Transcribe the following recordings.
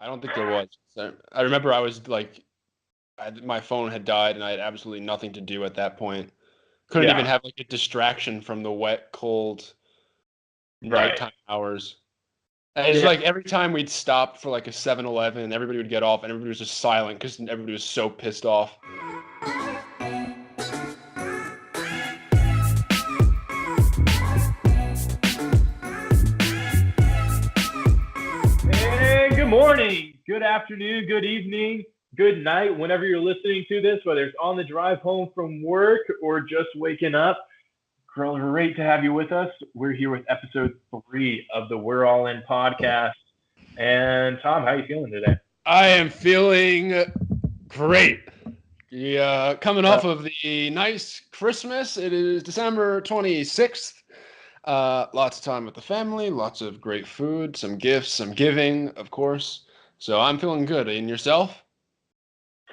I don't think there was. So, I remember I was like, my phone had died and I had absolutely nothing to do at that point. Couldn't even Yeah, have like a distraction from the wet, cold right. nighttime hours. And it's Yeah. like every time we'd stop for like a 7-Eleven, everybody would get off and everybody was just silent because everybody was so pissed off. And good morning, good afternoon, good evening, good night, whenever you're listening to this, whether it's on the drive home from work or just waking up. Great to have you with us. We're here with episode 3 of the We're All In podcast. And Tom, how are you feeling today? I am feeling great. Coming off of the nice Christmas. It is December 26th. Lots of time with the family, lots of great food, some gifts, some giving, of course. So I'm feeling good. And yourself?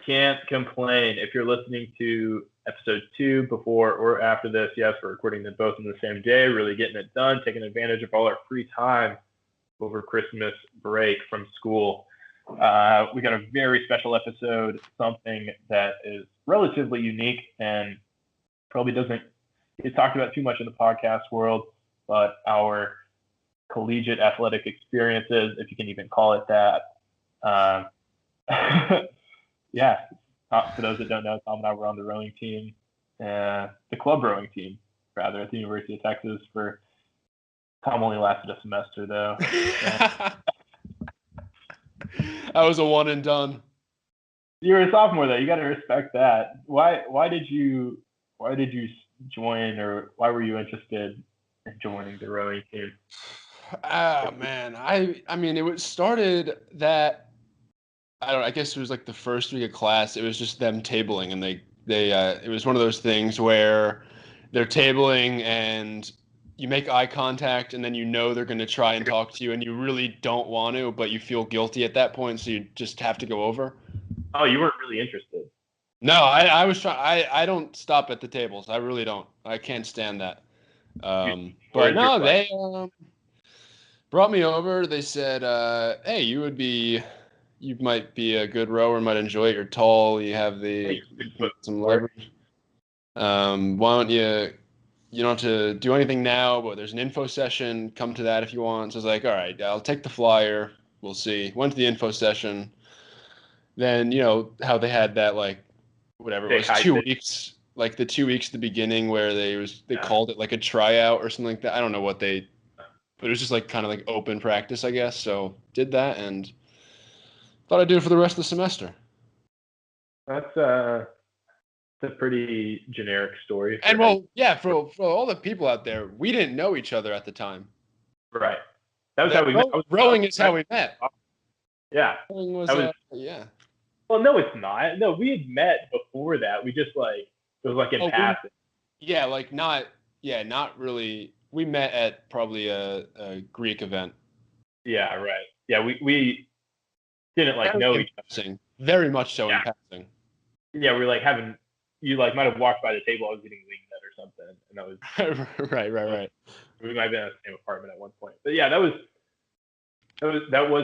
Can't complain. If you're listening to episode 2 before or after this, yes, we're recording them both in the same day, really getting it done, taking advantage of all our free time over Christmas break from school. We got a very special episode, something that is relatively unique and probably doesn't get talked about too much in the podcast world, but our collegiate athletic experiences, if you can even call it that. Um, yeah, for those that don't know, Tom and I were on the rowing team, the club rowing team, rather, at the University of Texas. For Tom only lasted a semester, though. That was a one and done. You're a sophomore, though. You got to respect that. Why did you join, or why were you interested in joining the rowing team? Ah, man. I mean, it was started that I guess it was like the first week of class. It was just them tabling, and they it was one of those things where they're tabling and you make eye contact, and then you know they're going to try and talk to you, and you really don't want to, but you feel guilty at that point, so you just have to go over. Oh, you weren't really interested. No, I was trying. I don't stop at the tables. I really don't. I can't stand that. But Where's your no, flight? they brought me over. They said, "Hey, you might be a good rower. Might enjoy it. You're tall. You have Hey, some leverage. Why don't you? You don't have to do anything now, but there's an info session. Come to that if you want." So I was like, "All right, I'll take the flyer. We'll see." Went to the info session. Then how they had that like whatever it was 2 weeks, like the 2 weeks at the beginning where they called it like a tryout or something like that. I don't know but it was just like kind of like open practice, I guess. So did that and thought I'd do it for the rest of the semester. That's a pretty generic story. And well, yeah, for all the people out there, we didn't know each other at the time. Right. That was how we met. Rowing is how we met. Yeah. Rowing was, yeah. Well, no, it's not. No, we had met before that. We just it was like in passing. Not really. We met at probably a Greek event. Yeah, right. Yeah, we didn't know each other. Very much so in passing. Yeah, we were having you might have walked by the table. I was eating winged or something, and that was right. We might have been in the same apartment at one point. But yeah, that was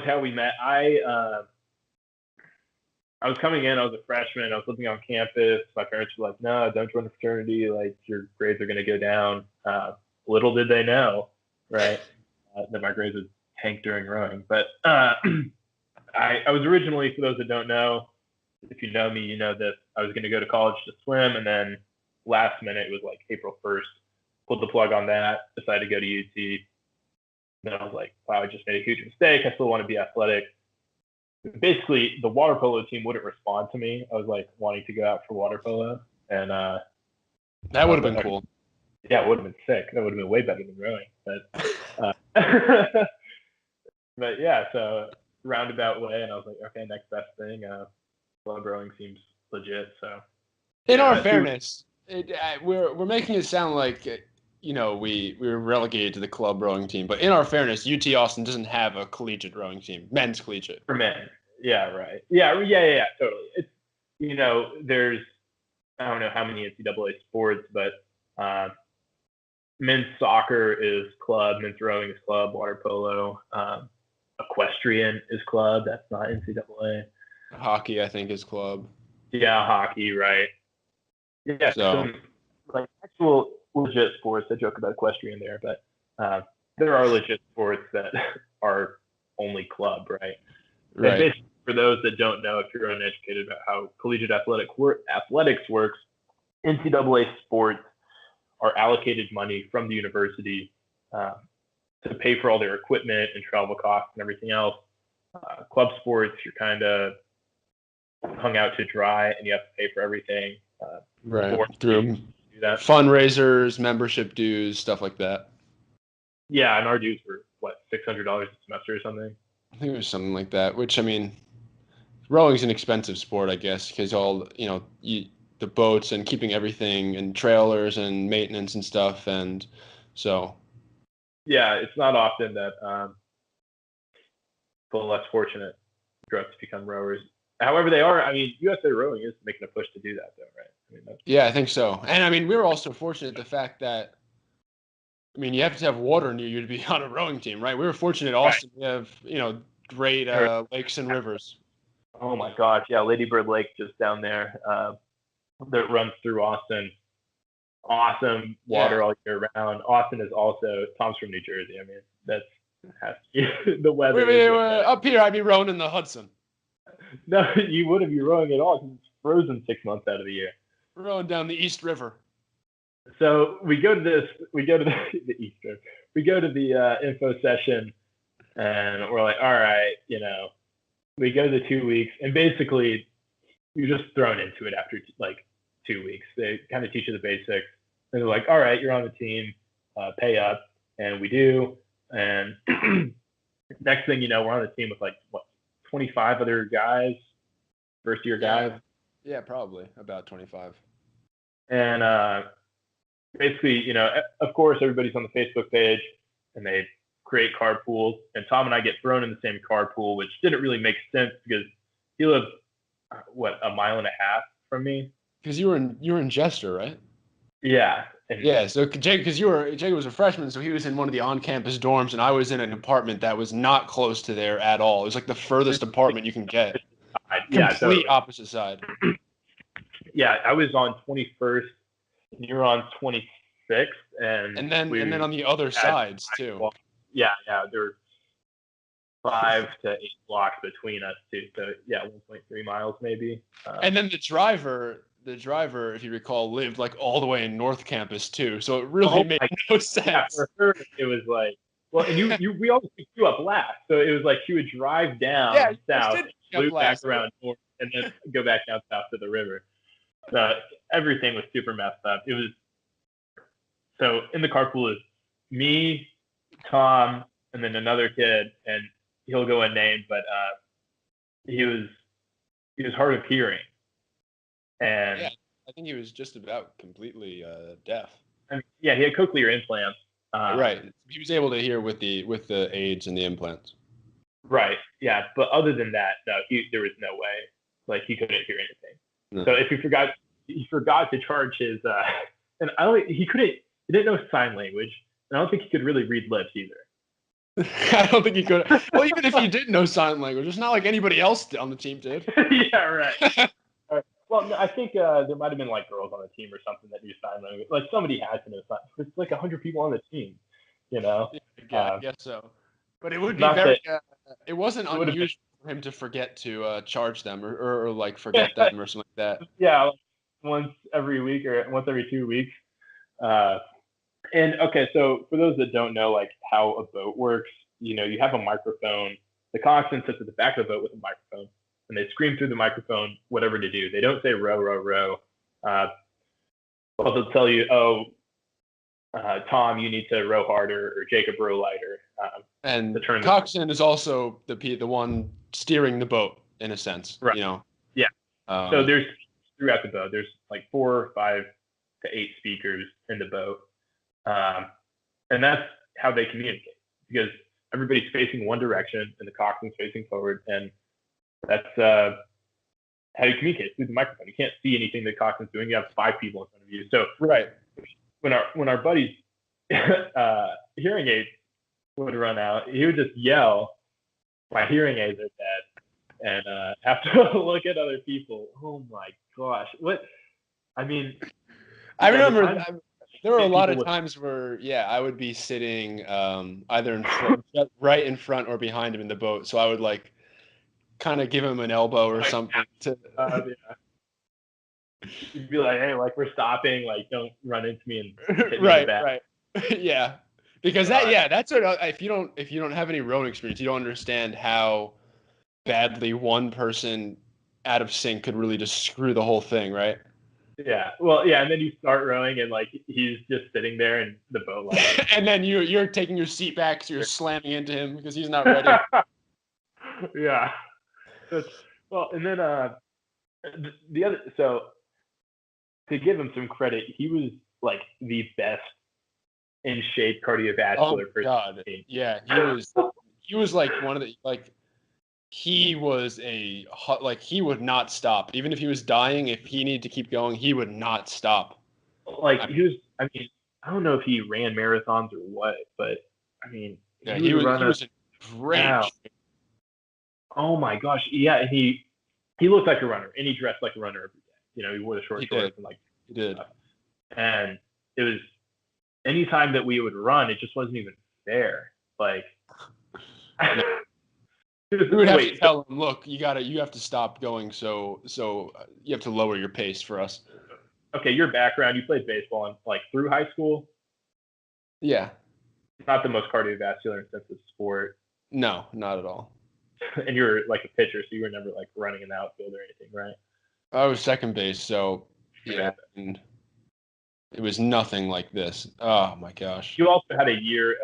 how we met. I was coming in. I was a freshman. I was living on campus. My parents were like, "No, don't join the fraternity. Like your grades are going to go down." Little did they know, right? That my grades would tank during rowing. But I was originally, for those that don't know, if you know me, you know that I was going to go to college to swim, and then last minute, it was like April 1st, pulled the plug on that, decided to go to UT. Then I was like, wow, I just made a huge mistake. I still want to be athletic. Basically, the water polo team wouldn't respond to me. I was wanting to go out for water polo, and that would have been cool. Yeah, it would have been sick. That would have been way better than rowing. But but yeah, so roundabout way, and I was like, okay, next best thing. Club rowing seems legit. So in our fairness, we're making it sound like we were relegated to the club rowing team, but in our fairness, UT Austin doesn't have a collegiate rowing team, men's collegiate. For men, yeah, right, yeah, totally. It's there's I don't know how many NCAA sports, but men's soccer is club, men's rowing is club, water polo. Equestrian is club. That's not NCAA. Hockey, I think, is club. Yeah, hockey, right? Yeah, So some like actual legit sports. I joke about equestrian there, but there are legit sports that are only club, right? And right, basically, for those that don't know, if you're uneducated about how collegiate athletics works, NCAA sports are allocated money from the university uh, to pay for all their equipment and travel costs and everything else. Club sports, you're kind of hung out to dry and you have to pay for everything. right. Before Through do that. fundraisers, membership dues, stuff like that. Yeah, and our dues were what, $600 a semester or something. I think it was something like that. Which I mean, rowing's an expensive sport, I guess, because all the boats and keeping everything and trailers and maintenance and stuff, and so Yeah, it's not often that the less fortunate grow up to become rowers. However, they are. I mean, USA Rowing is making a push to do that, though, right? I mean, yeah, I think so. And I mean, we were also fortunate the fact that I mean, you have to have water near you to be on a rowing team, right? We were fortunate in right. Austin. We have great lakes and rivers. Oh my gosh, yeah, Lady Bird Lake just down there that runs through Austin. Awesome Yeah. water all year round. Austin is also. Tom's from New Jersey. I mean, that's has to be, the weather is Up here, I'd be rowing in the Hudson. No, you wouldn't be rowing at all because it's frozen 6 months out of the year. We're rowing down the East River. So we go to the Easter. We go to the info session, and we're like, all right, we go to the 2 weeks, and basically you're just thrown into it after like 2 weeks. They kind of teach you the basics, and they're like, all right, you're on the team, pay up, and we do, and next thing you know, we're on the team with like 25 other guys, first year guys. Yeah, probably about 25. And basically, of course, everybody's on the Facebook page and they create carpools. And Tom and I get thrown in the same carpool, which didn't really make sense because he lives, a mile and a half from me. Because you were in Jester, right? Yeah. Yeah. So Jake, because Jake was a freshman, so he was in one of the on-campus dorms, and I was in an apartment that was not close to there at all. It was like the furthest apartment you can get. Yeah, Complete totally. opposite side. Yeah, I was on 21st, and you were on 26th, and then on the other sides too. Yeah, there were 5 to 8 blocks between us too. So yeah, 1.3 miles maybe. And then the driver, if you recall, lived like all the way in North Campus too. So it really made no sense. Yeah, for her, it was like, well, and we always picked you up last. So it was like she would drive down south, loop back around north, and then go back down south to the river. So everything was super messed up. It was so in the carpool is me, Tom, and then another kid, and he'll go unnamed, but he was hard of hearing, and yeah, I think he was just about completely deaf. I mean, yeah, he had cochlear implants. Right, he was able to hear with the aids and the implants. Right, yeah, but other than that, no, there was no way, like he couldn't hear anything. No. So if he forgot to charge his, and he didn't know sign language, and I don't think he could really read lips either. I don't think he could. Well, even if he did know sign language, it's not like anybody else on the team did. Yeah, right. Well, no, I think there might have been like girls on the team or something that knew sign language. Like somebody had to know sign. There's like 100 people on the team, Yeah, I guess so. But it would be very. It wasn't unusual for him to forget to charge them or like forget them or something like that. Yeah, like once every week or once every 2 weeks. And okay, so for those that don't know, like how a boat works, you have a microphone. The coxswain sits at the back of the boat with a microphone, and they scream through the microphone whatever to do. They don't say row, row, row. Well, they'll tell you, Tom, you need to row harder, or Jacob, row lighter. And the coxswain is also the one steering the boat in a sense, right? Yeah. So there's throughout the boat, there's like 4, 5 to 8 speakers in the boat. And that's how they communicate, because everybody's facing one direction and the coxswain's facing forward, and that's how you communicate through the microphone. You can't see anything the coxswain's doing. You have 5 people in front of you. So right when our buddy's hearing aids would run out, he would just yell, my hearing aids are dead, and have to look at other people. Oh my gosh, what? I mean, I remember the there were a lot people of with times where, yeah, I would be sitting either in front, right in front or behind him in the boat. So I would like kind of give him an elbow or like, something to. yeah. You'd be like, hey, like we're stopping, like don't run into me and hit me in the Right, back. right. Yeah. Because God. that's what if you don't have any rowing experience, you don't understand how badly one person out of sync could really just screw the whole thing, right? Yeah. Well, yeah, and then you start rowing and like he's just sitting there in the boat like And then you're taking your seat back, so you're slamming into him because he's not ready. yeah. That's, well, and then the other, so to give him some credit, he was like the best in shape Oh cardiovascular my person. God. Yeah, he was like one of the like he was like he would not stop. Even if he was dying, if he needed to keep going, he would not stop. Like I mean, he was, I mean, I don't know if he ran marathons or what, but I mean, yeah, he would run he a was in great out. shape. Oh my gosh, yeah, and he looked like a runner, and he dressed like a runner every day. You know, he wore the short He did. shorts and like He did. stuff. And it was anytime that we would run, it just wasn't even fair. Like, No. We would have to wait, so, tell him, look, you have to stop going. So you have to lower your pace for us. okay, your background, you played baseball and like through high school, Yeah. not the most cardiovascular intensive sport, No, not at all. and you were like a pitcher, so you were never like running in the outfield or anything, right? I was second base, so yeah, and it was nothing like this. Oh my gosh. You also had a year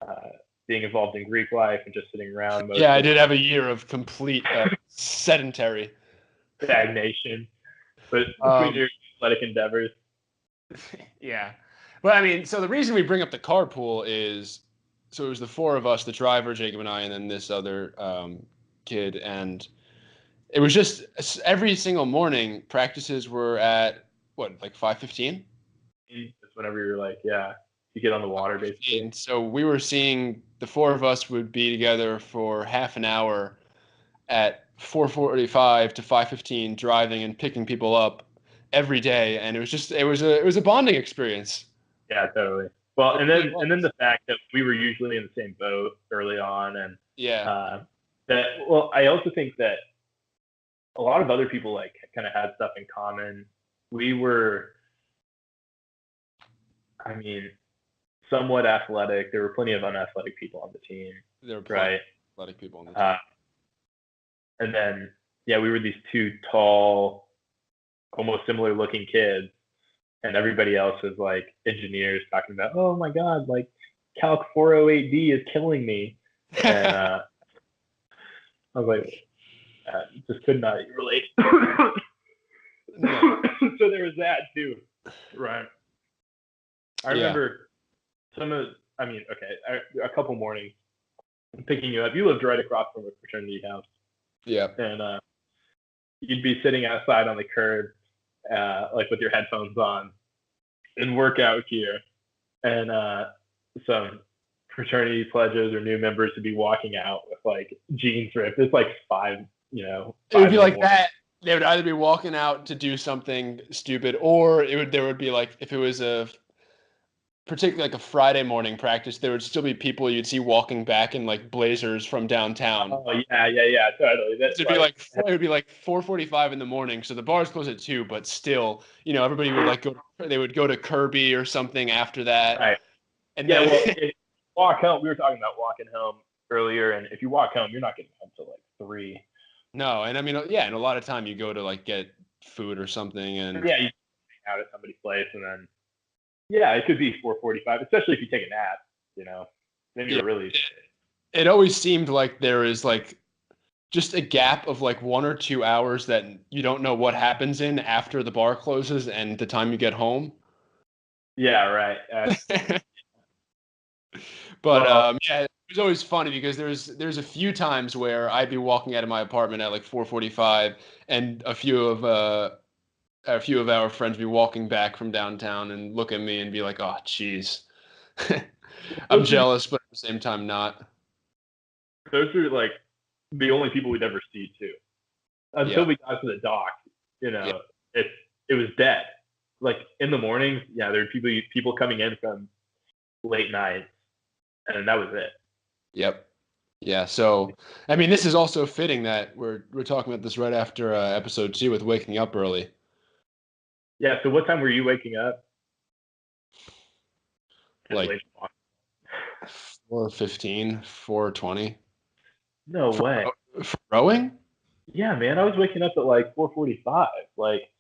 of being involved in Greek life and just sitting around Yeah, I mostly, did have a year of complete sedentary. stagnation, but between Um, your athletic endeavors. yeah. But I mean, so the reason we bring up the carpool is so it was the four of us, the driver, Jacob and I, and then this other kid. And it was just every single morning practices were at what, like 5:15? It's whenever you're like, yeah, you get on the water basically. And so we were seeing the four of us would be together for half an hour at 4:45 to 5:15 driving and picking people up every day, and it was a bonding experience. Yeah, totally. Well, It really and then was. the fact that we were usually in the same boat early on, and Yeah. uh, that well, I also think that a lot of other people like kind of had stuff in common. We were, I mean, somewhat athletic. There were plenty of unathletic people on the team, There were plenty right? of athletic people on the team. Uh, and then yeah, we were these two tall, almost similar looking kids, and everybody else was like engineers talking about, oh my god, like Calc 408D is killing me, and I was like, just could not relate. No. So there was that too, right? I Yeah. remember some of, I mean, okay, a couple mornings picking you up. You lived right across from a fraternity house, Yeah. and you'd be sitting outside on the curb, like with your headphones on, in workout gear, and some fraternity pledges or new members would be walking out with like jeans ripped. It's like five, It would 5 be in the like morning. that. They would either be walking out to do something stupid, or there would be like if it was a particularly like a Friday morning practice, there would still be people you'd see walking back in like blazers from downtown. Oh yeah, totally. That's It'd be like, like it would be like 4:45 in the morning, so the bars close at 2, but still, everybody would like they would go to Kirby or something after that, right. and Yeah, then well, walk home. We were talking about walking home earlier, and if you walk home, you're not getting home till like 3. no, and I mean, yeah, and a lot of time you go to like get food or something, and Yeah, you hang out at somebody's place, and then yeah, it could be 4:45, especially if you take a nap. Then yeah, you're really it always seemed like there is like just a gap of like 1 or 2 hours that you don't know what happens in after the bar closes and the time you get home. yeah, right. But Well, yeah, it was always funny because there's a few times where I'd be walking out of my apartment at like 4:45, and a few of our friends be walking back from downtown and look at me and be like, "Oh, jeez." I'm those would be jealous, but at the same time not. those are like the only people we'd ever see too. Until Yeah. we got to the dock, Yeah. it was dead. Like in the mornings, yeah, there were people coming in from late nights, and that was it. Yep. Yeah. So, I mean, this is also fitting that we're talking about this right after episode 2 with waking up early. Yeah. So what time were you waking up? Just Like waiting. 4:15, 4:20. No For, way. for rowing? Yeah, man, I was waking up at like 4:45. Like,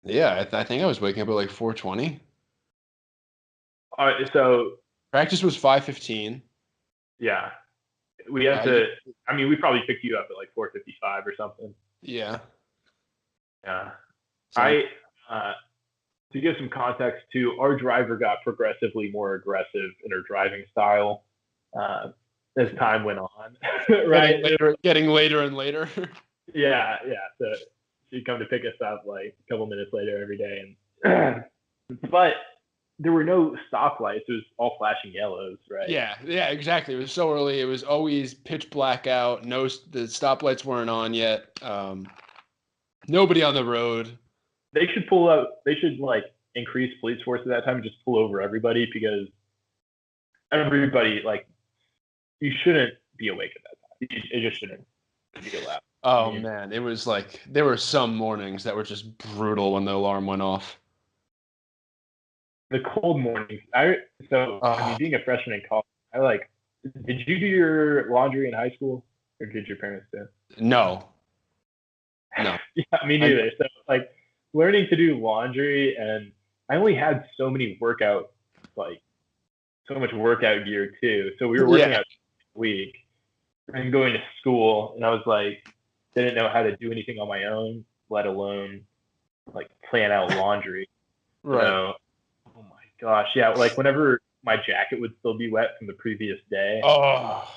Yeah, I think I was waking up at like 4:20. so Practice was 5:15. yeah, we had I to. did, I mean, we probably picked you up at like 4:55 or something. yeah. Yeah, So I. To give some context too, our driver got progressively more aggressive in her driving style as time went on. Right? getting later and later. Yeah, yeah. So she'd come to pick us up like a couple minutes later every day, and but there were no stoplights. It was all flashing yellows, right? Yeah, yeah, exactly. It was so early. It was always pitch black out. No, the stoplights weren't on yet. Nobody on the road. They should pull out. They should like increase police force at that time and just pull over everybody because everybody like you shouldn't be awake at that time. It just shouldn't be allowed. I Oh mean, man, it was like there were some mornings that were just brutal when the alarm went off. the cold mornings. I mean, Oh, being a freshman in college, I like. Did you do your laundry in high school, or did your parents do? no, no. Yeah, me I, neither. So like learning to do laundry, and I only had so many like so much workout gear too. So we were working yeah, out a week and going to school, and I was like, didn't know how to do anything on my own, let alone like plan out laundry. right. So, oh my gosh, yeah, like whenever my jacket would still be wet from the previous day, Oh,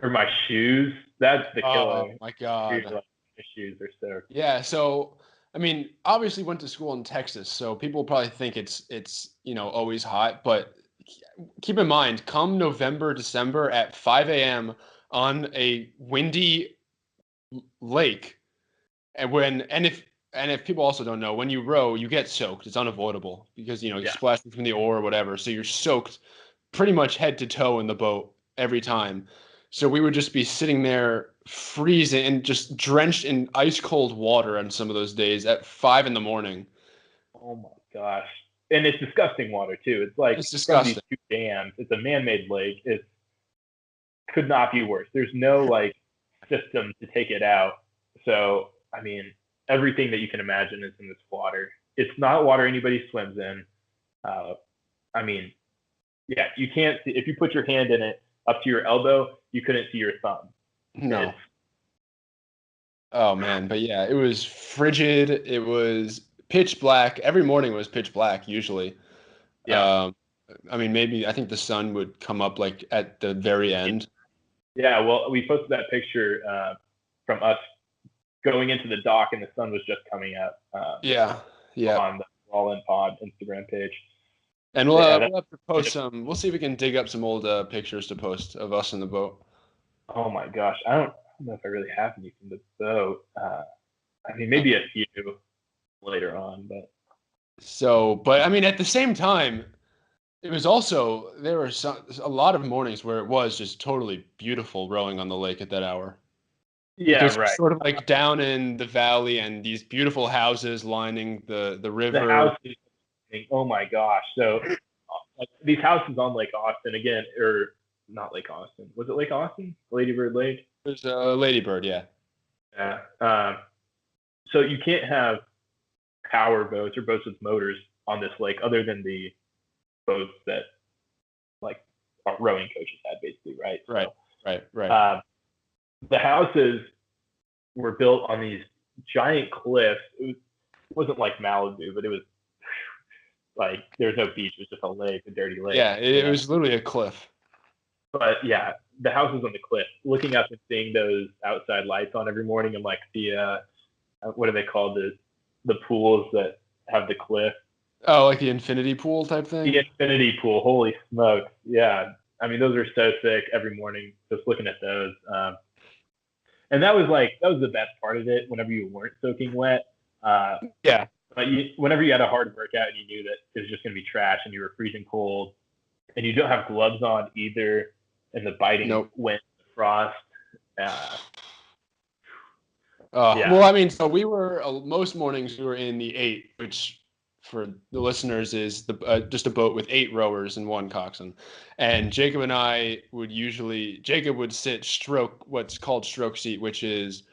or my shoes, that's the oh killer. my Shoes, God. like, my shoes are soaked. Yeah, so I mean, obviously went to school in Texas, so people probably think it's always hot, but keep in mind, come November, December at 5 a.m. on a windy lake, and if people also don't know, when you row, you get soaked. It's unavoidable because you Yeah. splash from the oar or whatever, so you're soaked pretty much head to toe in the boat every time. So we would just be sitting there freezing and just drenched in ice cold water on some of those days at 5 in the morning. Oh my gosh. And it's disgusting water too. It's like It's from these disgusting. two dams. It's a man-made lake. It could not be worse. There's no like system to take it out. So I mean, everything that you can imagine is in this water. It's not water anybody swims in. Uh, I mean, yeah, you can't see if you put your hand in it up to your elbow, you couldn't see your thumb. It's No. Oh man, but yeah, it was frigid. It was pitch black. Every morning was pitch black usually. yeah, Um, I mean, maybe I think the sun would come up like at the very end. yeah. Well, we posted that picture from us going into the dock, and the sun was just coming up Yeah, yeah. on the All In Pod Instagram page. And Yeah, we'll have to post some. We'll see if we can dig up some old pictures to post of us in the boat. oh my gosh, I don't know if I really have any from the boat. I mean, maybe a few later on, but So, but I mean, at the same time, it was also there were a lot of mornings where it was just totally beautiful rowing on the lake at that hour yeah, because you're right. sort of like down in the valley and these beautiful houses lining the The river. house is, oh my gosh. So like these houses on Lake Austin again, or not Lake Austin? Was it Lake Austin? Lady Bird Lake? There's a ladybird, yeah. Yeah. So you can't have power boats or boats with motors on this lake other than the boats that like our rowing coaches had basically, right? Right, So right, right. the houses were built on these giant cliffs. Wasn't like Malibu, but it was like there was no beach. It was just a lake, a dirty lake. Yeah, it was literally a cliff. But yeah, the houses on the cliff. Looking up and seeing those outside lights on every morning, and like the what are they called? The pools that have the cliff. Oh, like the infinity pool type The thing? infinity pool. Holy smokes! Yeah. I mean, those are so sick every morning. Just looking at those, and that was the best part of it. Whenever you weren't soaking wet, Yeah. but whenever you had a hard workout and you knew that it was just going to be trash and you were freezing cold, and you don't have gloves on either, and the biting Nope. wind, the frost. Uh, Well, I mean, so we were most mornings we were in the 8, which for the listeners is just a boat with 8 rowers and 1 coxswain. And Jacob and I Jacob would sit what's called stroke seat, which is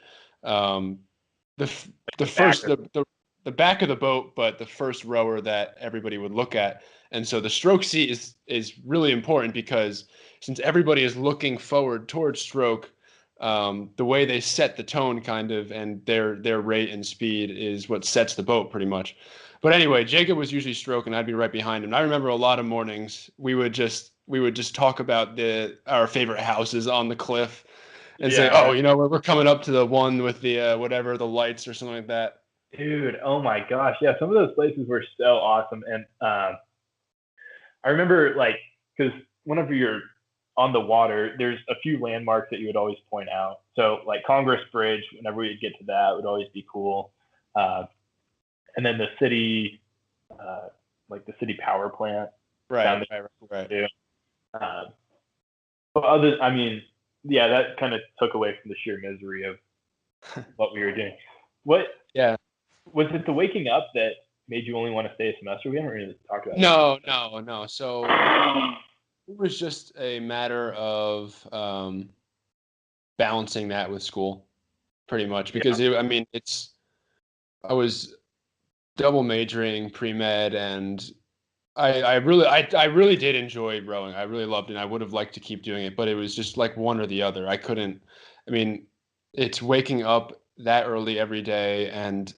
the first the back of the boat, but the first rower that everybody would look at. And so the stroke seat is really important because since everybody is looking forward towards stroke, the way they set the tone kind of and their rate and speed is what sets the boat pretty much. But anyway, Jacob was usually stroke and I'd be right behind him. And I remember a lot of mornings we would just talk about our favorite houses on the cliff and say, oh, we're coming up to the one with the whatever, the lights or something like that. Dude, oh my gosh, yeah, some of those places were so awesome, and I remember because whenever you're on the water, there's a few landmarks that you would always point out. So like Congress Bridge, whenever we'd get to that, would always be cool, and then the city, the city power plant, right. Too. But that kind of took away from the sheer misery of what we were doing. What? Yeah. Was it the waking up that made you only want to stay a semester? We haven't really talked about that. No. So it was just a matter of balancing that with school, pretty much. Because I was double majoring pre-med, and I really did enjoy rowing. I really loved it. And I would have liked to keep doing it, but it was just like one or the other. I couldn't. I mean, it's waking up that early every day and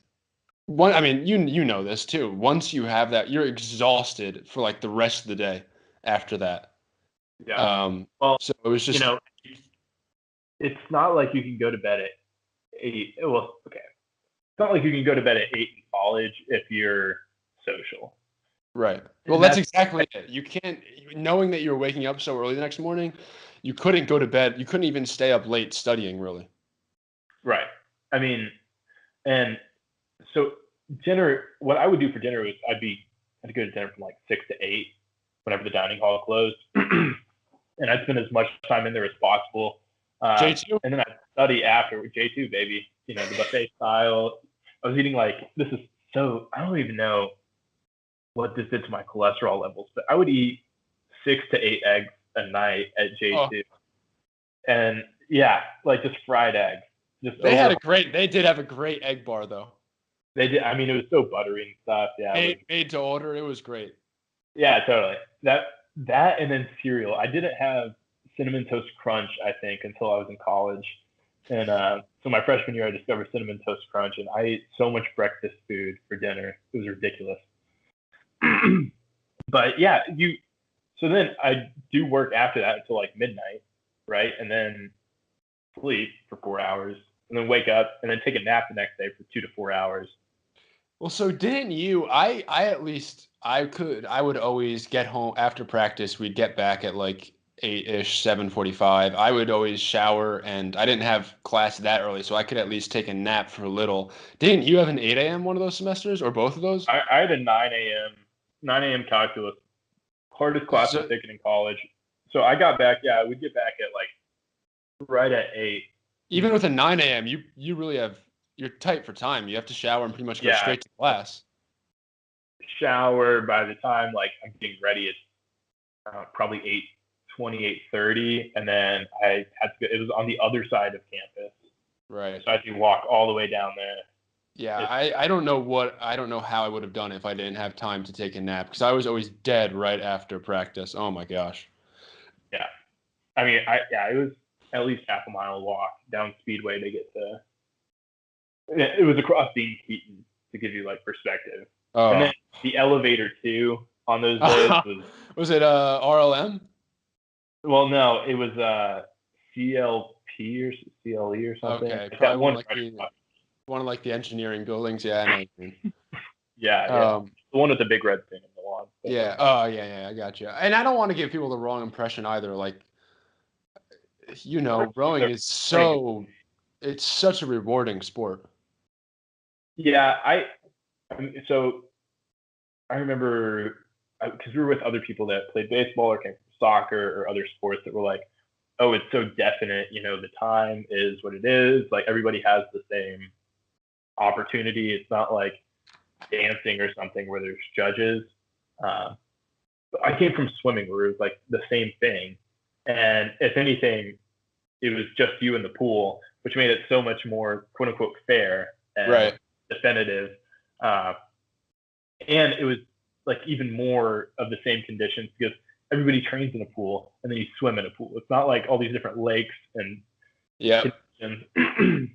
you know this too. Once you have that, you're exhausted for like the rest of the day after that. Yeah. So it was just it's not like you can go to bed at 8. Well, okay. It's not like you can go to bed at 8 in college if you're social. Right. Well, that's exactly it. You can't, knowing that you're waking up so early the next morning, you couldn't go to bed. You couldn't even stay up late studying, really. Right. I mean, and so dinner, what I would do for dinner was I'd go to dinner from like 6 to 8 whenever the dining hall closed. And I'd spend as much time in there as possible. J2? And then I'd study after. J2, baby. The buffet style. I was eating I don't even know what this did to my cholesterol levels, but I would eat 6 to 8 eggs a night at J2. Oh. And yeah, just fried eggs. They did have a great egg bar though. They did. I mean, it was so buttery and stuff. Yeah. Made to order. It was great. Yeah, totally. That and then cereal. I didn't have Cinnamon Toast Crunch, I think, until I was in college. And so my freshman year, I discovered Cinnamon Toast Crunch, and I ate so much breakfast food for dinner. It was ridiculous. But yeah, so then I do work after that until like midnight, right? And then sleep for 4 hours, and then wake up, and then take a nap the next day for 2 to 4 hours. Well, so didn't you? I would always get home after practice. We'd get back at like 8-ish, 7:45. I would always shower, and I didn't have class that early, so I could at least take a nap for a little. Didn't you have an 8 a.m. one of those semesters, or both of those? I had a 9 a.m. calculus, hardest class I've taken in college. So I got back. Yeah, we'd get back at like right at 8. Even with a 9 a.m., you really you're tight for time. You have to shower and pretty much go straight to class. Shower by the time I'm getting ready, it's probably 8:20, 8:30, and then I had to go. It was on the other side of campus, right? So I had to walk all the way down there. Yeah, I don't know how I would have done it if I didn't have time to take a nap because I was always dead right after practice. Oh my gosh. Yeah, I mean, it was at least half a mile walk down Speedway to get to. It was across Dean Keaton to give you perspective. Oh. And then the elevator too on those days was it RLM? Well, no, it was CLP or CLE or something. Okay, probably one of the engineering buildings. Yeah, I know what you mean. yeah. The one with the big red thing in the lawn. Yeah. Oh, yeah. I got you. And I don't want to give people the wrong impression either. Like, rowing is it's such a rewarding sport. Yeah, so I remember because we were with other people that played baseball or came from soccer or other sports that were like, oh, it's so definite. The time is what it is. Like everybody has the same opportunity. It's not like dancing or something where there's judges. Uh, I came from swimming where it was like the same thing. And if anything, it was just you in the pool, which made it so much more quote unquote fair and Right. definitive. Uh, and it was like even more of the same conditions because everybody trains in a pool and then you swim in a pool. It's not like all these different lakes and Yeah. conditions.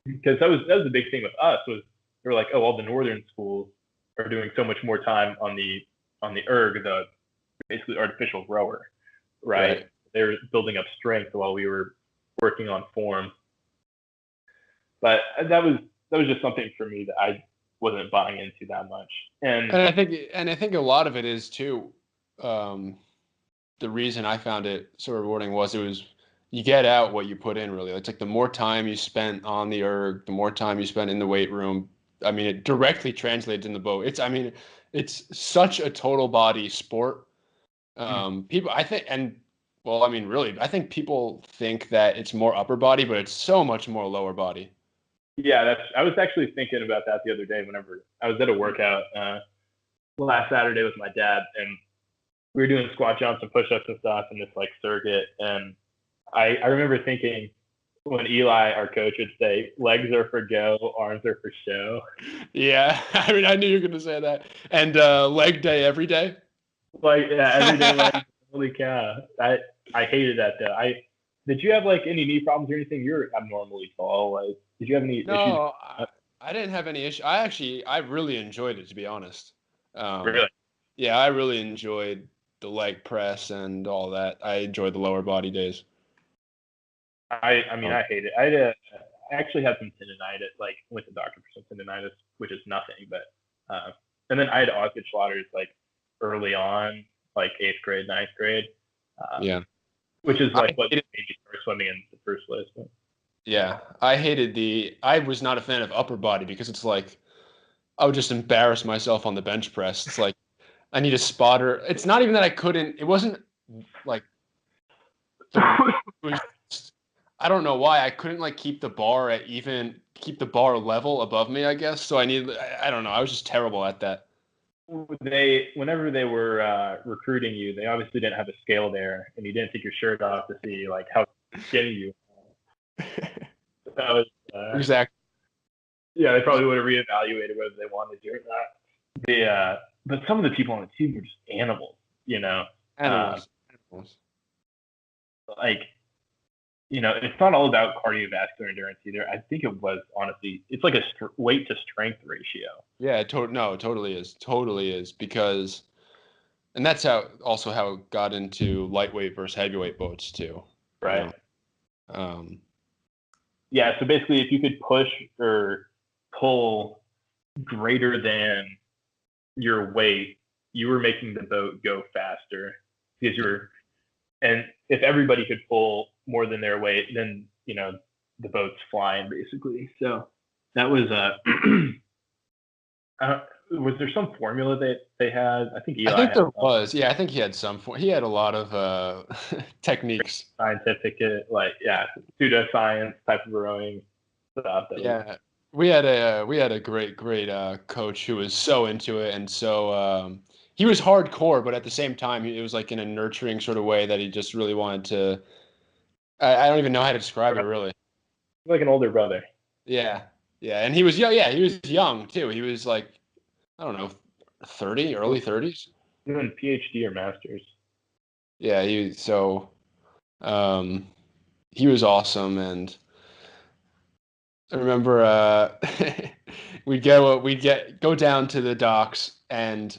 Because that was the big thing with us was they were like, oh, all the northern schools are doing so much more time on the erg, the basically artificial rower, right? Right. They're building up strength while we were working on form. But that was just something for me that I wasn't buying into that much. And I think a lot of it is too. The reason I found it so rewarding was you get out what you put in really. It's like the more time you spent on the erg, the more time you spent in the weight room. I mean, it directly translates in the boat. It's such a total body sport. People, I think, and well, I mean, really, I think people think that it's more upper body, but it's so much more lower body. yeah, I was actually thinking about that the other day whenever I was at a workout last Saturday with my dad, and we were doing squat jumps and push-ups and stuff in this like circuit, and I remember thinking when Eli, our coach, would say, "Legs are for go, arms are for show." Yeah, I mean, I knew you were gonna say that. And leg day every day. Like yeah, every day legs. Holy cow! I hated that though. Did you have like any knee problems or anything? You're abnormally tall. Like, did you have any issues? No, I didn't have any issue. I really enjoyed it, to be honest. Really? Yeah, I really enjoyed the leg press and all that. I enjoyed the lower body days. I mean, Um, I hate it. I actually had some tendonitis. Like, went to the doctor for some tendonitis, which is nothing. But and then I had Osgood-Schlatter's like early on, like 8th grade, ninth grade, uh, yeah, which is I like what hated, made me start swimming in the first place. But, yeah, I was not a fan of upper body because it's like I would just embarrass myself on the bench press. It's like I need a spotter. It's not even that I couldn't. It wasn't like the it was just, I don't know why I couldn't like keep the bar level above me, I guess. So I don't know. I was just terrible at that. whenever they were recruiting you, they obviously didn't have a scale there, and you didn't take your shirt off to see like how skinny you. That was, Exactly. yeah, they probably would have reevaluated whether they wanted you or not. But some of the people on the team were just animals, you know. Um, Animals. Animals. like, it's not all about cardiovascular endurance either. I think it was honestly, it's like a weight to strength ratio. Yeah, no, it totally is. Totally is because and that's how it got into lightweight versus heavyweight boats too. You Right. know. Um, Yeah. So basically, if you could push or pull greater than your weight, you were making the boat go faster because and if everybody could pull more than their weight, then, the boat's flying basically. So that was was there some formula that they had? I think I Eli think had there some was. Yeah, I think he had a lot of techniques. scientific, like, yeah, pseudoscience type of rowing stuff that was Yeah, we had a great coach who was so into it and so he was hardcore, but at the same time it was like in a nurturing sort of way that he just really wanted to. I don't even know how to describe it really. like an older brother. Yeah, yeah, and he was young. Yeah, he was young too. He was like I don't know, 30, early 30s. Doing PhD or masters. Yeah, um, he was awesome and. I remember we'd go down to the docks and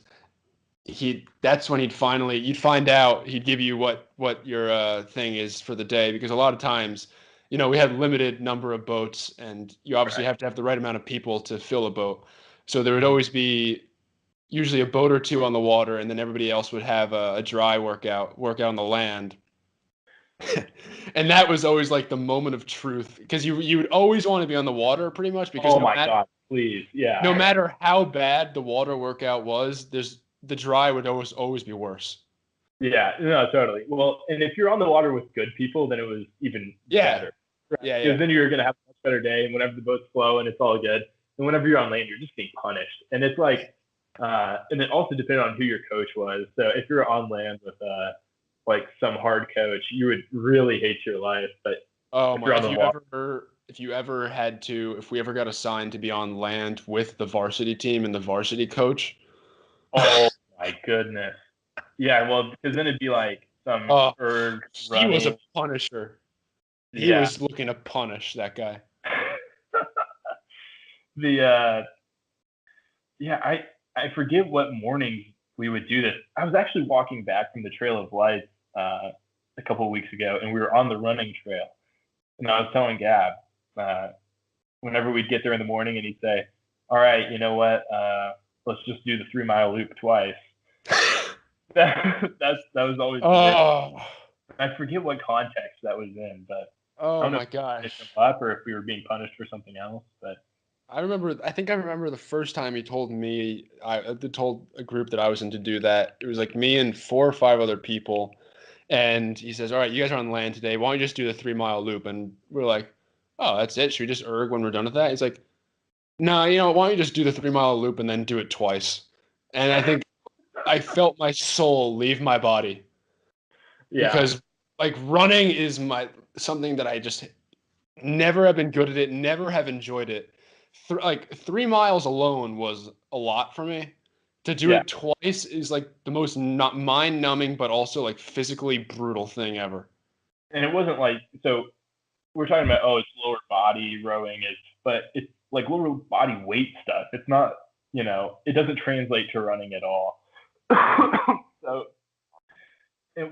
that's when you'd find out he'd give you what your thing is for the day because a lot of times we had limited number of boats and you obviously Right. have to have the right amount of people to fill a boat, so there would always be usually a boat or two on the water, and then everybody else would have a dry workout on the land. And that was always like the moment of truth because you would always want to be on the water pretty much because Oh my God, please. no Yeah. matter how bad the water workout was, the dry would always be worse. Yeah, no, totally. Well, and if you're on the water with good people, then it was even Yeah, better. Right? yeah. Because then you're going to have a much better day, and whenever the boats flow and it's all good. And whenever you're on land, you're just being punished. And it's like, and it also depended on who your coach was. So if you're on land with like some hard coach, you would really hate your life. But Oh if my! you're on the water, If you ever had to, if we ever got assigned to be on land with the varsity team and the varsity coach, oh my goodness. Yeah, well, because then it'd be like some uh, erg he was running. a punisher. He Yeah. was looking to punish that guy. the yeah, I forget what morning we would do this. I was actually walking back from the Trail of Lights a couple of weeks ago, and we were on the running trail. And I was telling Gab, whenever we'd get there in the morning, and he'd say, "All right, you know what? Let's just do the 3 mile loop twice." that was always. Oh, I forget what context that was in, but I oh don't know my if it gosh! came up or if we were being punished for something else. But I think I remember the first time he told me, told a group that I was in to do that. It was like me and 4 or 5 other people. And he says, all right, you guys are on land today. Why don't you just do the 3 mile loop? And we're like, oh, that's it. Should we just erg when we're done with that? He's like, no, why don't you just do the 3 mile loop and then do it twice? And I think I felt my soul leave my body yeah, because like running is something that I just never have been good at it, never have enjoyed it. Like 3 miles alone was a lot for me. To do yeah. it twice is like the most not mind numbing, but also like physically brutal thing ever. And it wasn't like so we're talking about it's lower body rowing is but it's like lower body weight stuff. It's not it doesn't translate to running at all. So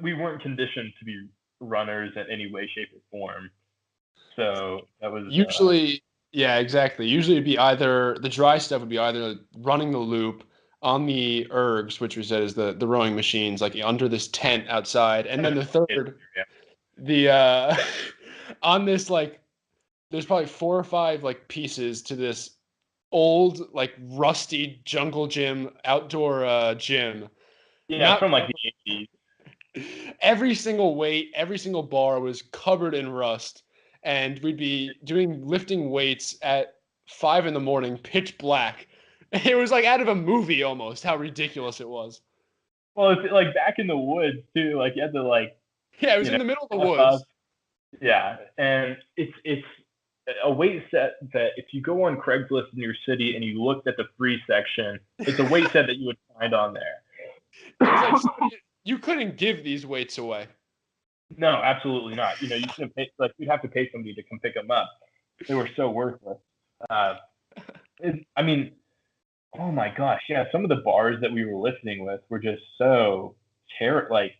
we weren't conditioned to be runners in any way, shape, or form. So that was Usually, yeah, exactly. Usually it'd be either the dry stuff would be either running the loop on the ergs, which we said is the rowing machines, like under this tent outside, and then the third, yeah. the on this like there's probably 4 or 5 like pieces to this old like rusty jungle gym outdoor gym. Yeah, it's Not from like the 80s. every single weight, every single bar was covered in rust, and we'd be lifting weights at 5 in the morning, pitch black. It was like out of a movie almost. How ridiculous it was. Well, it's like back in the woods too. Like you had to like Yeah, it was you in know the middle of the step up. woods. Yeah, and it's a weight set that if you go on Craigslist in your city and you looked at the free section, it's a weight set that you would find on there. It was like you couldn't give these weights away. No, absolutely not. You couldn't pay, like you'd have to pay somebody to come pick them up. They were so worthless. Uh, I mean, oh my gosh, yeah. Some of the bars that we were listening with were just so like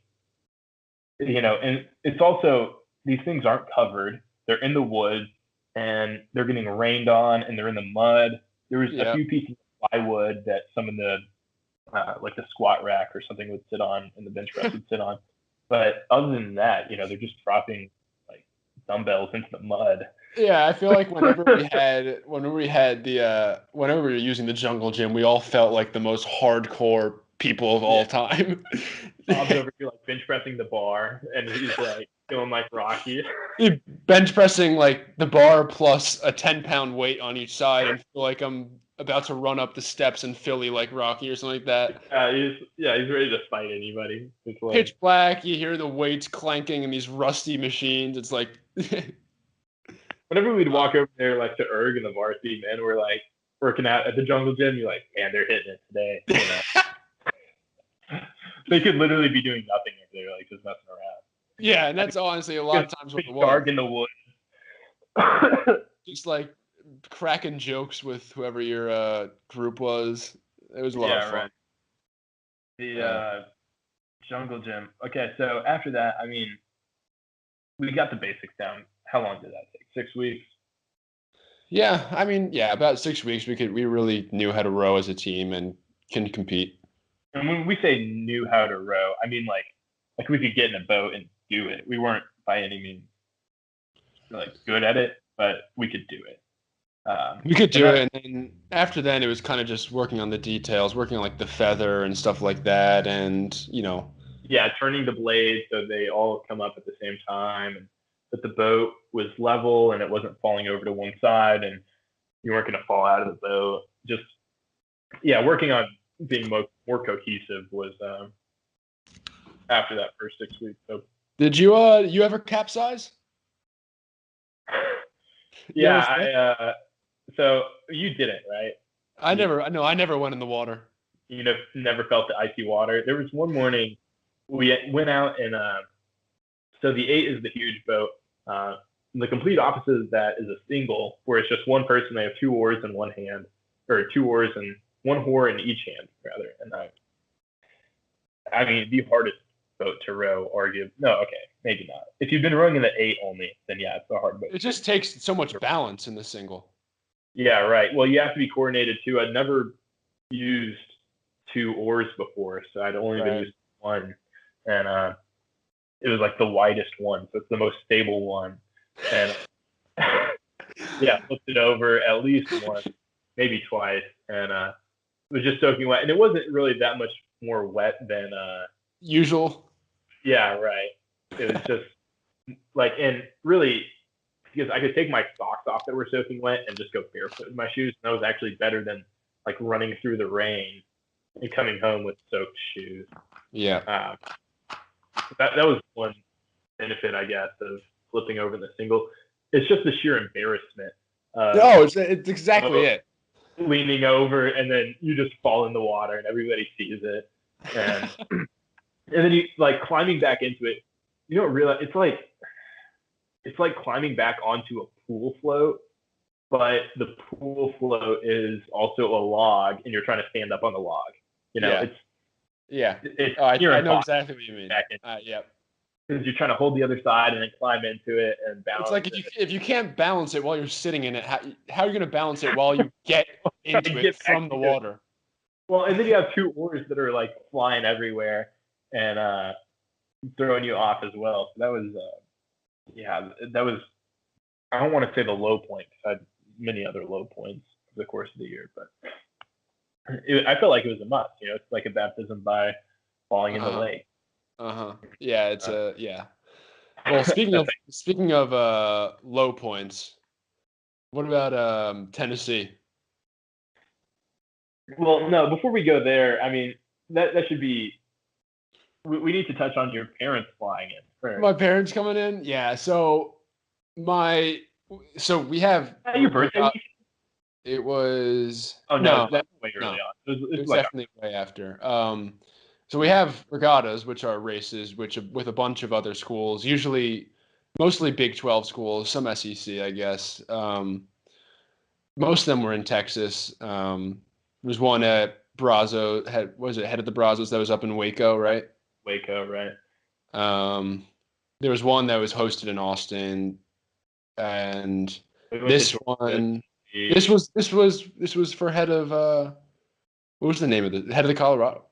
and it's also these things aren't covered. They're in the woods and they're getting rained on and they're in the mud. There was a Yeah. few pieces of plywood that some of the like the squat rack or something would sit on and the bench press would sit on. But other than that, they're just dropping like dumbbells into the mud. Yeah, I feel like whenever we were using the jungle gym, we all felt like the most hardcore people of Yeah, all time. Bob's over here like bench pressing the bar, and he's like feeling like Rocky. Bench pressing like the bar plus a 10-pound weight on each side and feel like I'm about to run up the steps in Philly like Rocky or something like that. He's ready to fight anybody. It's like Pitch black, you hear the weights clanking in these rusty machines. It's like whenever we'd walk over there like to Erg and the varsity men were like working out at the jungle gym, you're like, man, they're hitting it today. They could literally be doing nothing over there, like just messing around. Yeah, and that's honestly a lot of times what it was. Dark in the woods. Just like cracking jokes with whoever your group was. It was a lot of fun. Right. The jungle gym. Okay, so after that, I mean, we got the basics down. How long did that take? 6 weeks? Yeah, I mean, yeah, about 6 weeks we really knew how to row as a team, and can compete. And when we say knew how to row, I mean like we could get in a boat and do it. We weren't by any means like good at it, but we could do it. We could And do that, it, and then after then, it was kind of just working on the details, working on like the feather and stuff like that, and yeah, turning the blades so they all come up at the same time, and that the boat was level and it wasn't falling over to one side, and you weren't going to fall out of the boat. Just yeah, working on being more cohesive was after that first 6 weeks. So did you ever capsize? You yeah, ever flip? so you did it right. You, I never went in the water. you know, never felt the icy water. There was one morning we went out and so the 8 is the huge boat. The complete opposite of that is a single, where it's just one person. They have 2 oars in one hand, or 2 oars and 1 oar in each hand, rather. And I mean, the hardest boat to row, no, okay, maybe not. If you've been rowing in the 8 only, then yeah, it's a hard boat. It just takes so much balance in the single. Yeah, right. Well, you have to be coordinated too. I'd never used 2 oars before, so I'd only been using one, and it was like the widest one, so it's the most stable one. And yeah, flipped it over at least once, maybe twice, and it was just soaking wet. And it wasn't really that much more wet than usual. Yeah, right. It was just like, and really, because I could take my socks off that were soaking wet and just go barefoot in my shoes, and that was actually better than like running through the rain and coming home with soaked shoes. Yeah. That was one benefit, I guess, of flipping over the single. It's just the sheer embarrassment. No, it's exactly it. Leaning over, and then you just fall in the water, and everybody sees it, and and then you like climbing back into it. You don't realize it's like climbing back onto a pool float, but the pool float is also a log, and you're trying to stand up on the log. Yeah. It's I know exactly what you mean. Yeah. Because you're trying to hold the other side and then climb into it and balance. It's like if you can't balance it while you're sitting in it, how are you going to balance it while you get into it from the water? Well, and then you have 2 oars that are like flying everywhere and throwing you off as well. So that was I don't want to say the low point because I had many other low points over the course of the year, but I felt like it was a must. It's like a baptism by falling in the lake. Yeah, it's yeah. Well, speaking of low points, what about Tennessee? Well, no, before we go there, I mean that should be. We need to touch on your parents flying in first. My parents coming in, yeah. So we have your birthday. It was no, that's way early on. It was like definitely way after. So we have regattas, which are races, with a bunch of other schools, mostly Big 12 schools, some SEC, I guess. Most of them were in Texas. There was one at Brazos, head of the Brazos that was up in Waco, right? Waco, right. There was one that was hosted in Austin, and this one, this was for head of what was the name of the head of the Colorado?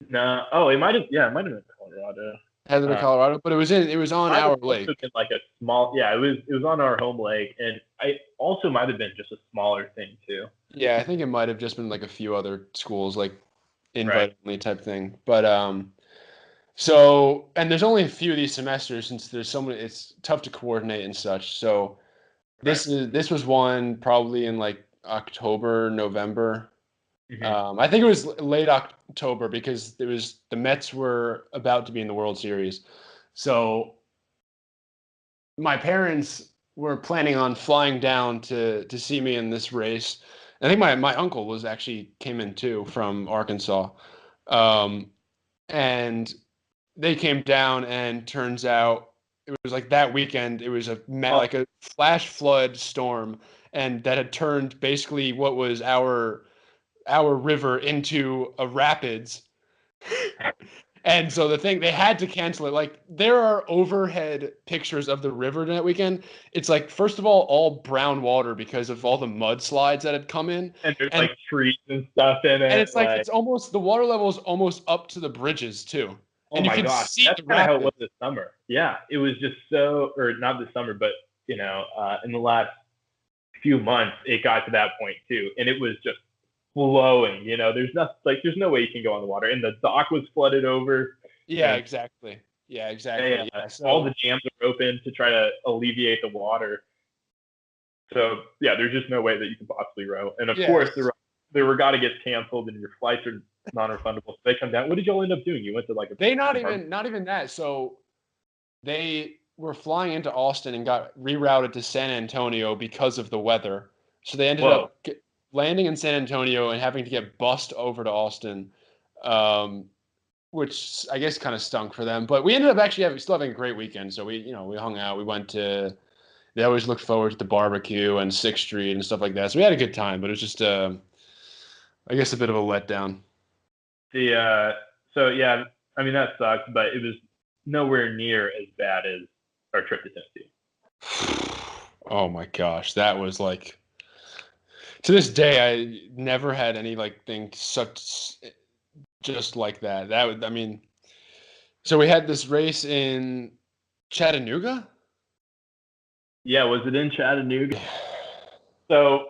No, it might have been Colorado. Head of the Colorado, but it was on our lake. Like a small, it was on our home lake, and I also might have been just a smaller thing too. Yeah, I think it might have just been like a few other schools, like invite only type thing. But so, and there's only a few of these semesters since there's so many. It's tough to coordinate and such. So this was one probably in like October, November. Mm-hmm. I think it was late October because the Mets were about to be in the World Series. So my parents were planning on flying down to see me in this race. I think my uncle came in too from Arkansas. And they came down, and turns out it was like that weekend. It was like a flash flood storm, and that had turned basically what was our river into a rapids. And so they had to cancel it. Like there are overhead pictures of the river that weekend. It's like first of all brown water because of all the mudslides that had come in, And there's and like trees and stuff in and it. it's like Like, it's almost the water level is almost up to the bridges too, oh and you my can gosh, see that's the kind of how it was rapids. this summer. Yeah, it was just so, or not this summer, but in the last few months, it got to that point too, and it was just flowing. There's no way you can go on the water, and the dock was flooded over, Yeah, and exactly. Yeah, yeah, exactly. Yeah. all the So dams are open to try to alleviate the water. So yeah, there's just no way that you can possibly row. And of course, yes, the regatta gets canceled and your flights are non-refundable. So they come down. What did y'all end up doing? You went to like a they compartment? not even that. So they were flying into Austin and got rerouted to San Antonio because of the weather. So they ended Whoa. up landing in San Antonio and having to get bussed over to Austin, um, which I guess kind of stunk for them. But we ended up actually still having a great weekend. So we hung out. We went to. They always looked forward to the barbecue and Sixth Street and stuff like that. So we had a good time. But it was just, I guess, a bit of a letdown. So yeah, I mean that sucks, but it was nowhere near as bad as our trip to Tennessee. Oh my gosh, that was like to this day I never had any like thing such just like that. That would I mean, so we had this race in Chattanooga. Yeah, was it in Chattanooga? So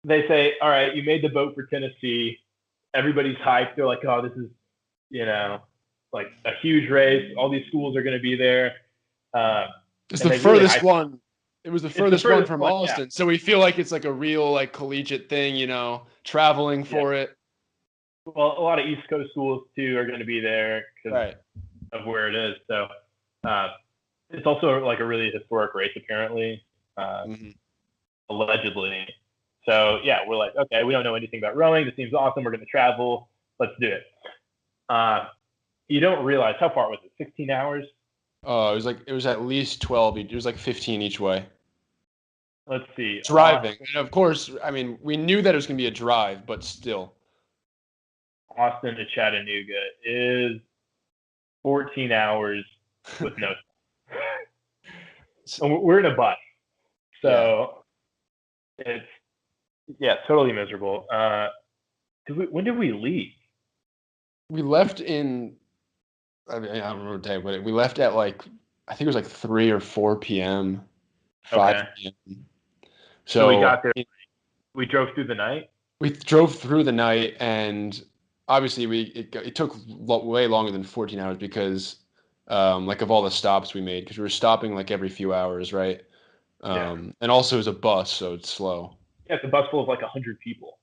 they say, all right, you made the boat for Tennessee. Everybody's hyped. They're like, oh, this is, you know, like a huge race. All these schools are going to be there. Uh, It's and the they really furthest hyped. one. It was the It's the furthest one furthest from one. Yeah. Austin. So we feel like it's like a real like collegiate thing, traveling Yeah. for it. Well, a lot of East Coast schools too are going to be there because Right. of where it is. So uh, it's also like a really historic race, apparently, Hmm. allegedly. So yeah, we're like, okay, we don't know anything about rowing. This seems awesome. We're going to travel. Let's do it. Uh, you don't realize how far was it? 16 hours. It was at least 12. It was like 15 each way. Let's see. Driving. And of course, I mean, we knew that it was going to be a drive, but still. Austin to Chattanooga is 14 hours with no. And we're in a bus, Yeah. so it's totally miserable. When did we leave? We left in, I mean, I don't remember the day, but we left at like, I think it was like 3 or 4 p.m., Okay, 5 p.m. so we So got there. We drove through the night. we drove through the night, and obviously it took way longer than 14 hours because, like of all the stops we made, because we were stopping like every few hours, right? Yeah, And also it was a bus, so it's slow. yeah. It's a bus full of like 100 people.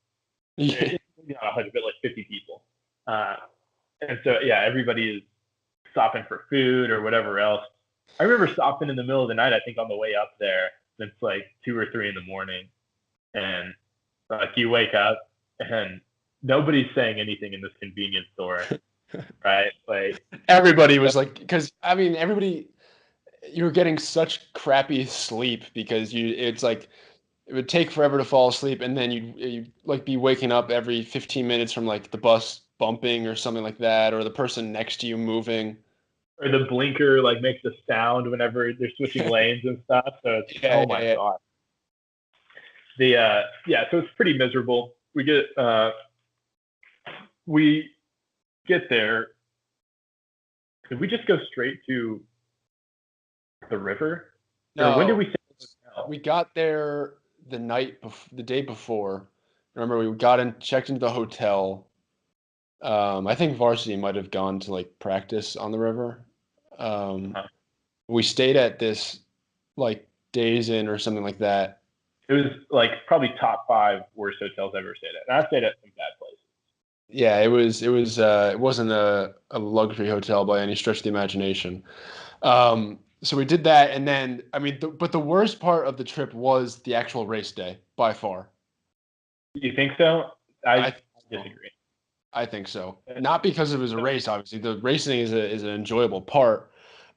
Yeah. Maybe not 100, but like 50 people. Uh, and so yeah, everybody is stopping for food or whatever else. I remember stopping in the middle of the night. I think on the way up there, it's like 2 or 3 in the morning, and like you wake up and nobody's saying anything in this convenience store, right? Like, Everybody was like, because I mean, you were getting such crappy sleep because it's like it would take forever to fall asleep, and then you'd like be waking up every 15 minutes from like the bus bumping or something like that, or the person next to you moving. or the blinker like makes a sound whenever they're switching lanes and stuff. So it's, Yeah, oh my yeah, god. So it's pretty miserable. We get there. Did we just go straight to the river, or when did no, we stay at the hotel? we got there the day before. Remember, we got in, checked into the hotel. I think varsity might have gone to like practice on the river. Um, Uh, we stayed at this like Days Inn or something like that. it was like probably top 5 worst hotels I've ever stayed at, and I stayed at some bad places. Yeah, it wasn't a luxury hotel by any stretch of the imagination. So we did that, and then I mean, but the worst part of the trip was the actual race day by far. You think so? I I think so. disagree. I think so. Not because it was a race, obviously. The racing is an enjoyable part,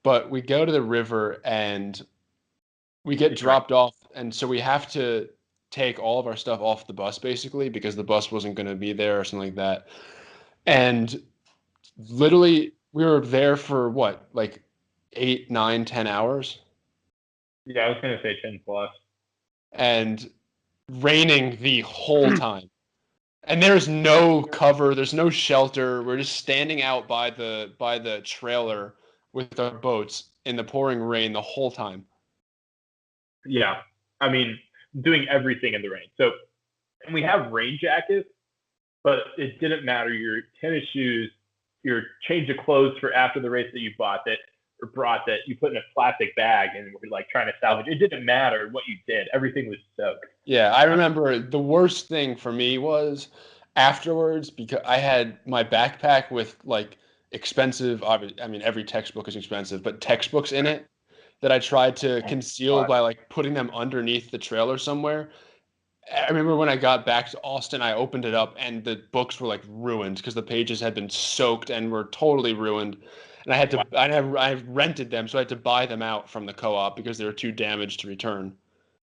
but we go to the river and we get It's right. dropped off, and so we have to take all of our stuff off the bus basically because the bus wasn't going to be there or something like that. And literally, we were there for what, like 8, 9, 10 hours, Yeah, I was gonna say 10 plus. and raining the whole time. And there's no cover, there's no shelter. We're just standing out by the trailer with our boats in the pouring rain the whole time. Yeah, I mean, doing everything in the rain. So, and we have rain jackets, but it didn't matter. Your tennis shoes, your change of clothes for after the race that you bought that or brought that you put in a plastic bag and were like trying to salvage. It didn't matter what you did. Everything was soaked. Yeah, I remember the worst thing for me was afterwards because I had my backpack with like expensive, I mean, every textbook is expensive, but textbooks in it that I tried to conceal by like putting them underneath the trailer somewhere. I remember when I got back to Austin, I opened it up and the books were like ruined because the pages had been soaked and were totally ruined. And I rented them, so I had to buy them out from the co-op because they were too damaged to return.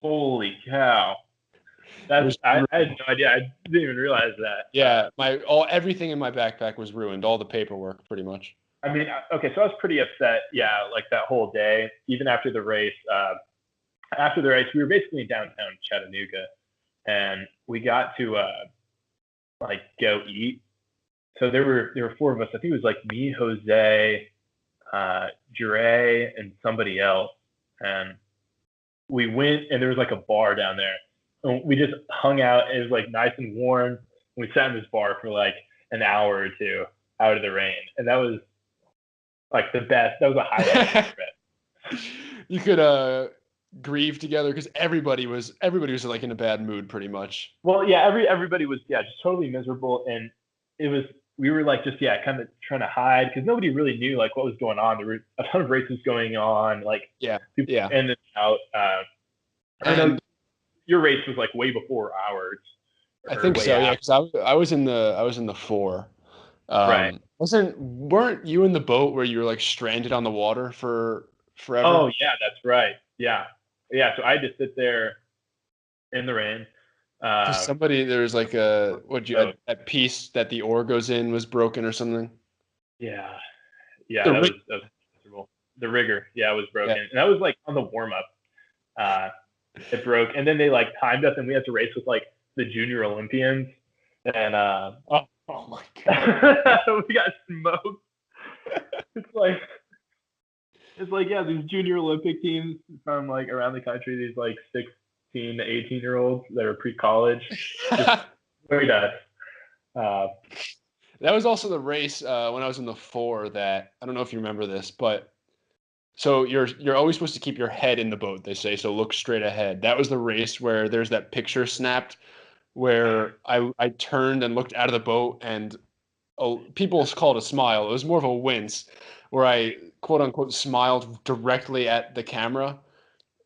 Holy cow! It That's was I had no idea. I didn't even realize that. Yeah, everything in my backpack was ruined, all the paperwork pretty much. I mean, okay, so I was pretty upset. Yeah, like that whole day, even after the race. After the race, we were basically in downtown Chattanooga, and we got to like go eat. So there were four of us. I think it was like me, Jose, Jure, and somebody else. And we went, and there was like a bar down there. And we just hung out. It was like nice and warm. We sat in this bar for like an hour or two out of the rain, and that was like the best. That was a highlight of the trip. You could grieve together because everybody was like in a bad mood pretty much. Well, yeah, everybody was just totally miserable, and it was we were like just kind of trying to hide because nobody really knew like what was going on. There were a ton of races going on, like Yeah, people yeah. in and out. I know your race was like way before ours. I think Way so. Yeah, after. because I was in the four. Right. Weren't you in the boat where you were like stranded on the water for forever? Oh yeah, that's right. Yeah, yeah. So I had to sit there in the rain. Because Uh, there's like so a piece that the oar goes in was broken or something. yeah, yeah, The rig, that was miserable. The rigger, yeah, was yeah. broken, and that was like on the warm up. Uh, it broke, and then they like timed us, and we had to race with like the junior Olympians, and Oh my god. we got smoked. It's like yeah, these junior Olympic teams from like around the country, these like 16 to 18 year olds that are pre college, just very us. Uh, That was also the race when I was in the four that I don't know if you remember this, but so you're always supposed to keep your head in the boat, they say, so look straight ahead. That was the race where there's that picture snapped where I turned and looked out of the boat and people call it a smile. It was more of a wince where I quote unquote smiled directly at the camera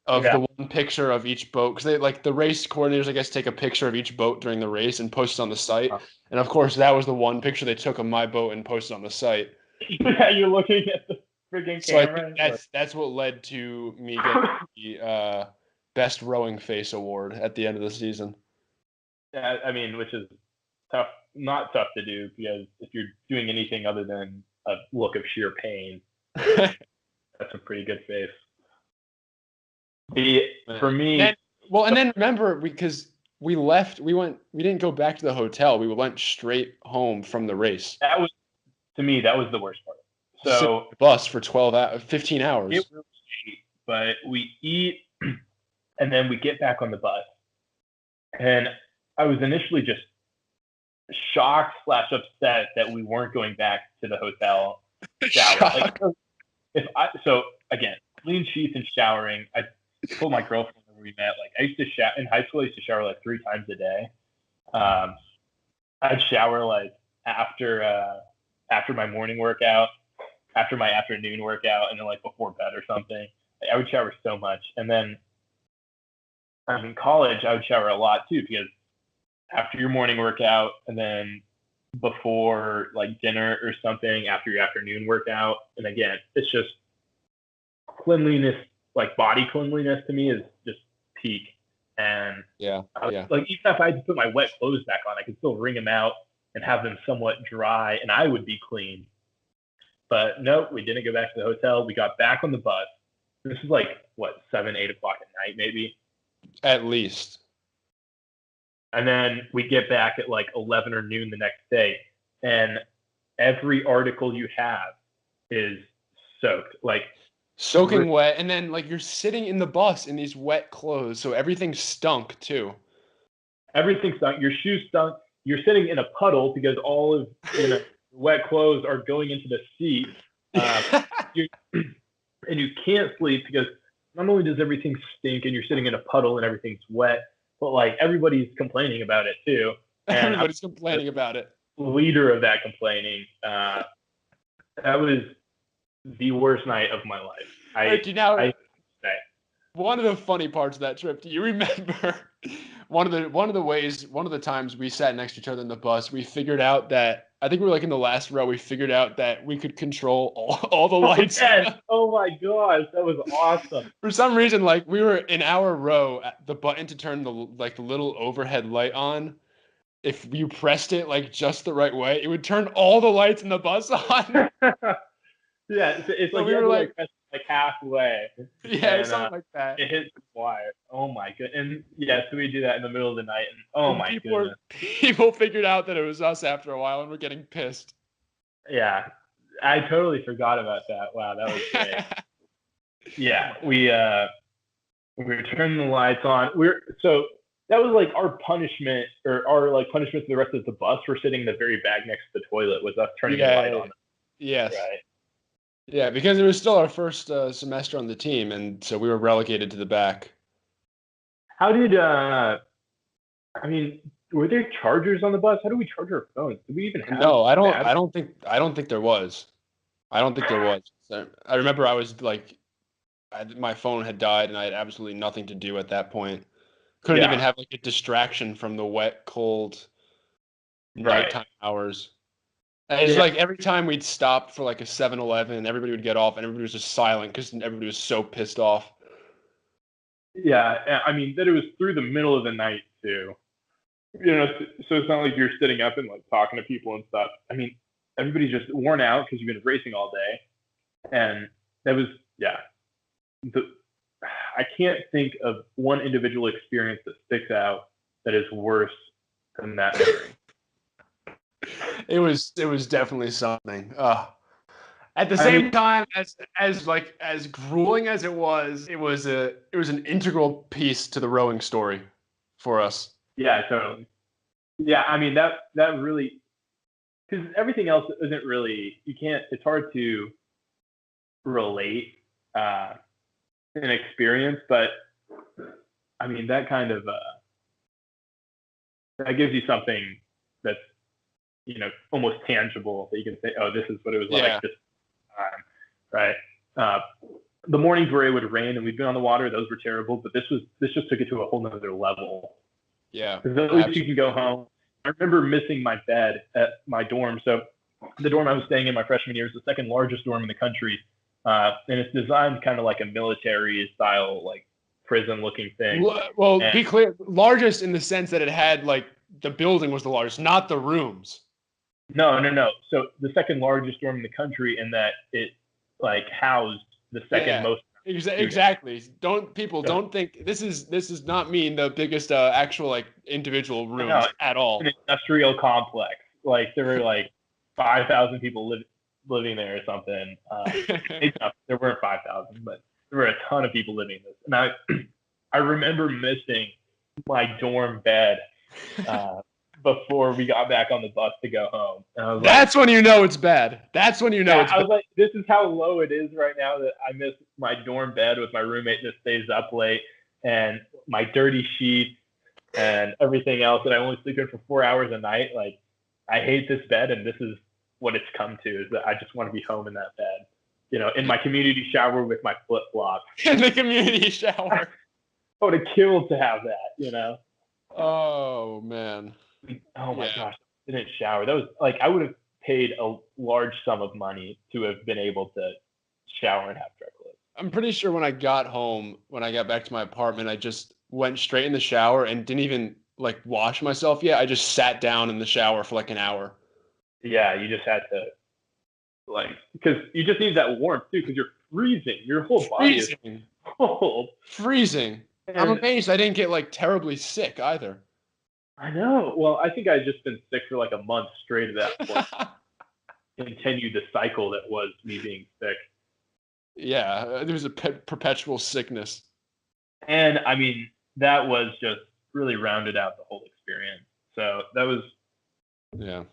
of yeah. the one picture of each boat because they like the race coordinators I guess take a picture of each boat during the race and post it on the site, and of course that was the one picture they took of my boat and posted on the site. Yeah, you're looking at the freaking So I think camera. that's what led to me getting the best rowing face award at the end of the season. Yeah, I mean, which is tough, not tough to do because if you're doing anything other than a look of sheer pain, that's a pretty good face. For me, and then remember because we didn't go back to the hotel. We went straight home from the race. that was to me that was the worst part. Sit on So the bus for 15 it hours. was late, but we eat and then we get back on the bus, and I was initially just shocked / upset that we weren't going back to the hotel shower. Like so again, clean sheets and showering. I told my girlfriend when we met, like I used to shower in high school. I used to shower like 3 times a day. I'd shower like after my morning workout, after my afternoon workout, and then like before bed or something. I would shower so much, and then in college I would shower a lot too because after your morning workout and then before like dinner or something after your afternoon workout. And again, it's just cleanliness, like body cleanliness to me is just peak. And Yeah. like even if I had to put my wet clothes back on, I could still wring them out and have them somewhat dry, and I would be clean. But nope, we didn't go back to the hotel. We got back on the bus. This is like what 7, 8 o'clock at night, maybe. At least. And then we get back at like 11 or noon the next day, and every article you have is soaked, like Soaking wet, and then like you're sitting in the bus in these wet clothes, so everything stunk too. Everything stunk. Your shoes stunk. You're sitting in a puddle because all of wet clothes are going into the seat. You, and you can't sleep because not only does everything stink and you're sitting in a puddle and everything's wet, but like everybody's complaining about it too. And everybody's complaining about it. Leader of that complaining. That was the worst night of my life. One of the funny parts of that trip, do you remember one of the times we sat next to each other in the bus, we figured out that, I think we were like in the last row, we figured out that we could control all the lights. Yes. Oh my gosh, that was awesome. For some reason, like we were in our row, the button to turn the little overhead light on, if you pressed it like just the right way, it would turn all the lights in the bus on. Yeah, it's like we were like halfway. Yeah, and, something like that. It hits the wire. Oh my goodness! And yeah, so we do that in the middle of the night, and my goodness, people figured out that it was us after a while, and we're getting pissed. Yeah, I totally forgot about that. Wow, that was great. Yeah, we turned the lights on. That was like our punishment, or our like punishment to the rest of the bus. We're sitting in the very back next to the toilet, was us turning the light on. Yes. Right. Yeah, because it was still our first semester on the team, and so we were relegated to the back. How did were there chargers on the bus? How do we charge our phones? Did we even have? No, I don't think there was. I don't think there was. I remember I was like, my phone had died, and I had absolutely nothing to do at that point. Couldn't even have like a distraction from the wet, cold nighttime hours. And it's like every time we'd stop for like a 7-Eleven, everybody would get off, and everybody was just silent because everybody was so pissed off. Yeah, I mean that it was through the middle of the night too. So it's not like you're sitting up and like talking to people and stuff. I mean, everybody's just worn out because you've been racing all day, and that was I can't think of one individual experience that sticks out that is worse than that memory. It was definitely something. At the same time, as grueling as it was an integral piece to the rowing story for us. Yeah, totally. Yeah, I mean that really, because everything else isn't really, it's hard to relate an experience, but I mean that kind of that gives you something that's almost tangible that you can say, oh, this is what it was like this time, right? The mornings where it would rain and we'd been on the water, those were terrible, but this just took it to a whole nother level. Yeah. Because at least you can go home. I remember missing my bed at my dorm. So the dorm I was staying in my freshman year is the second largest dorm in the country. And it's designed kind of like a military style, like prison looking thing. Well, be clear, largest in the sense that it had like the building was the largest, not the rooms. No. So the second largest dorm in the country, in that it like housed the second most. Exactly. Don't think this is not mean the biggest actual like individual rooms at all. An industrial complex. Like there were like 5,000 people living there or something. There weren't 5,000, but there were a ton of people living in this. And I remember missing my dorm bed before we got back on the bus to go home. And I was That's when you know it's bad. That's when you know it's bad. I was like, this is how low it is right now that I miss my dorm bed with my roommate that stays up late, and my dirty sheets and everything else that I only sleep in for 4 hours a night. Like, I hate this bed, and this is what it's come to, is that I just want to be home in that bed. In my community shower with my flip-flops. In the community shower. I would have killed to have that, Oh, man. Oh my gosh, I didn't shower. That was like, I would have paid a large sum of money to have been able to shower and have dry clothes. I'm pretty sure when I got back to my apartment, I just went straight in the shower and didn't even like wash myself yet. I just sat down in the shower for like an hour. Yeah, you just had to like because you just need that warmth too, because you're freezing. Your whole body is cold. Freezing. I'm amazed I didn't get like terribly sick either. I know. Well, I think I had just been sick for like a month straight at that point. Continued the cycle that was me being sick. Yeah, there was a perpetual sickness. And I mean, that was just really rounded out the whole experience. So that was, yeah.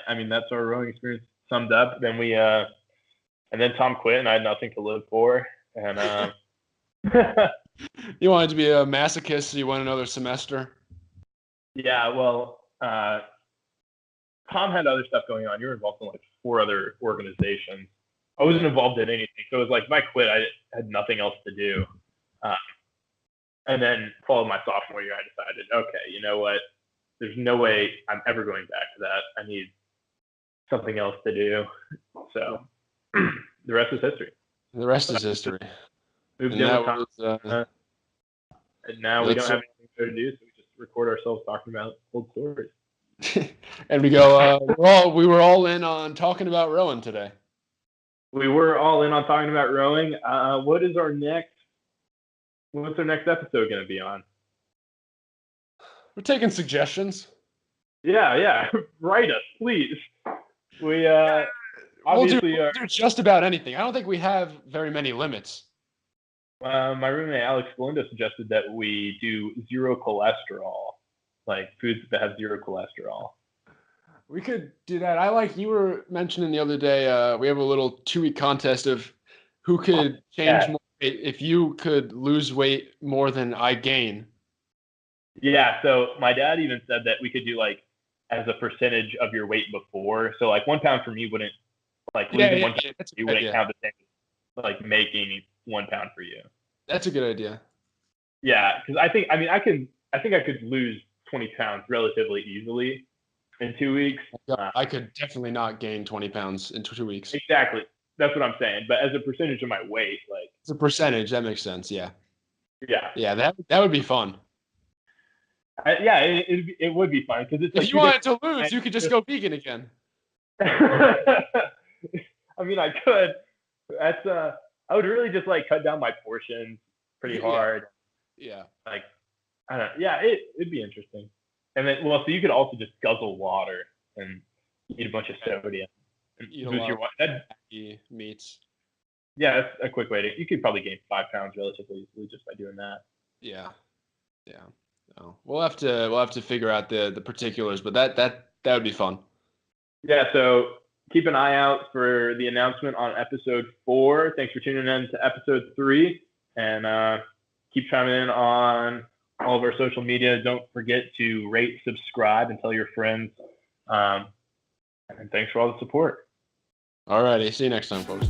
I mean, that's our rowing experience summed up. Then and then Tom quit, and I had nothing to live for. And you wanted to be a masochist, so you went another semester. Yeah, well, Tom had other stuff going on. You were involved in like 4 other organizations. I wasn't involved in anything, so it was like if I quit, I had nothing else to do. And then fall of my sophomore year, I decided, okay, you know what? There's no way I'm ever going back to that. I need something else to do. So the rest is history. The rest is history. Moved in with Tom. And now we don't have anything to do, so we just record ourselves talking about old stories. And we go, we were all in on talking about rowing today. We were all in on talking about rowing. What's our next episode going to be on? We're taking suggestions. Yeah. Write us, please. We obviously we'll do just about anything. I don't think we have very many limits. My roommate Alex Galindo suggested that we do zero cholesterol, like foods that have zero cholesterol. We could do that. You were mentioning the other day, we have a little 2-week contest of who could change more weight if you could lose weight more than I gain. Yeah, so my dad even said that we could do like as a percentage of your weight before. So like 1 pound for me wouldn't losing 1 pound for you wouldn't count the same as like making 1 pound for you. That's a good idea. Yeah, because I think I could lose 20 pounds relatively easily in 2 weeks. I could definitely not gain 20 pounds in 2 weeks. Exactly. That's what I'm saying. But as a percentage of my weight, like it's a percentage, that makes sense. Yeah. Yeah, that would be fun. It would be fun because it's if you wanted to lose, you could just go vegan again. I mean, I could. That's I would really just like cut down my portions pretty hard. Yeah. Like I don't know. Yeah, it'd be interesting. And then so you could also just guzzle water and eat a bunch of sodium and eat a lot of meats. Yeah, that's a quick way to. You could probably gain 5 pounds relatively easily just by doing that. Yeah. Oh, we'll have to figure out the particulars, but that would be fun. Yeah, so keep an eye out for the announcement on episode 4. Thanks for tuning in to episode 3, and keep chiming in on all of our social media. Don't forget to rate, subscribe, and tell your friends. And thanks for all the support. All righty, see you next time, folks.